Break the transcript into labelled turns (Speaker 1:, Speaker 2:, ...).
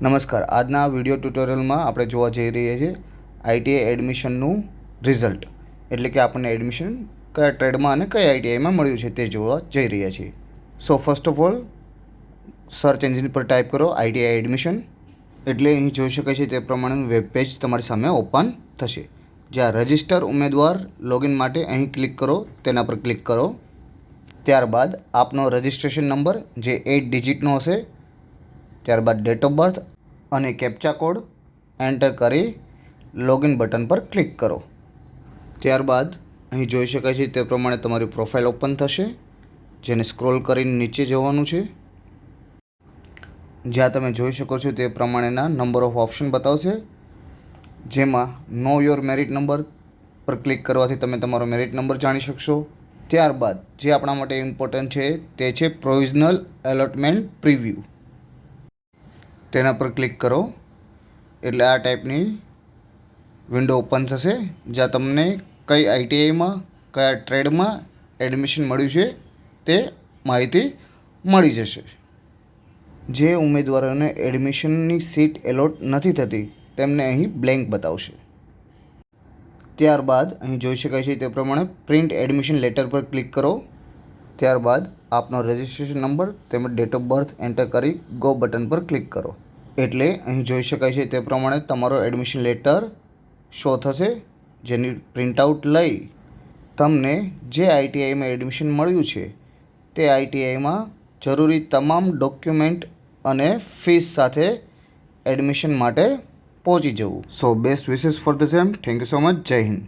Speaker 1: નમસ્કાર. આજના વિડીયો ટ્યુટોરિયલમાં આપણે જોવા જઈ રહ્યા છીએ આઈટીઆઈ એડમિશનનું રિઝલ્ટ, એટલે કે આપણને એડમિશન કયા ટ્રેડમાં અને કયા આઈટીઆઈમાં મળ્યું છે તે જોવા જઈ રહ્યા છીએ. So first of all search engine પર ટાઈપ કરો આઈટીઆઈ એડમિશન, એટલે અહીં જોઈ શકાય છે તે પ્રમાણેનું વેબ પેજ તમારી સામે ઓપન થશે. જ્યાં રજિસ્ટર ઉમેદવાર લોગિન માટે અહીં ક્લિક કરો, તેના પર ક્લિક કરો. ત્યારબાદ આપનો રજિસ્ટ્રેશન નંબર જે 8 ડિજિટનો હશે, ત્યારબાદ ડેટ ઓફ બર્થ અને કેપ્ચા કોડ એન્ટર કરી લોગિન બટન પર ક્લિક કરો. ત્યારબાદ અહીં જોઈ શકાય છે તે પ્રમાણે તમારી પ્રોફાઇલ ઓપન થશે, જેને સ્ક્રોલ કરીને નીચે જવાનું છે. જ્યાં તમે જોઈ શકો છો તે પ્રમાણેના નંબર ઓફ ઓપ્શન બતાવશે, જેમાં નો યોર મેરિટ નંબર પર ક્લિક કરવાથી તમે તમારો મેરિટ નંબર જાણી શકશો. ત્યારબાદ જે આપણા માટે ઇમ્પોર્ટન્ટ છે તે છે પ્રોવિઝનલ એલોટમેન્ટ પ્રિવ્યૂ. તેના પર ક્લિક કરો એટલે આ ટાઈપની વિન્ડો ઓપન થશે, જ્યાં તમને કઈ આઈટીઆઈમાં કયા ટ્રેડમાં એડમિશન મળ્યું છે તે માહિતી મળી જશે. જે ઉમેદવારોને એડમિશનની સીટ એલોટ નથી થતી તેમને અહીં બ્લેન્ક બતાવશે. ત્યારબાદ અહીં જોઈ શકાય છે તે પ્રમાણે પ્રિન્ટ એડમિશન લેટર પર ક્લિક કરો. ત્યારબાદ આપનો રજિસ્ટ્રેશન નંબર તેમજ ડેટ ઓફ બર્થ એન્ટર કરી ગો બટન પર ક્લિક કરો. એટલે અહીં જોઈ શકાય છે તે પ્રમાણે તમારો એડમિશન લેટર શો થશે, જેની પ્રિન્ટઆઉટ લઈ તમને જે આઈટીઆઈમાં એડમિશન મળ્યું છે તે આઈટીઆઈમાં જરૂરી તમામ ડોક્યુમેન્ટ અને ફીસ સાથે એડમિશન માટે પહોંચી જવું. So best wishes for the same. Thank you so much. જય હિન્દ.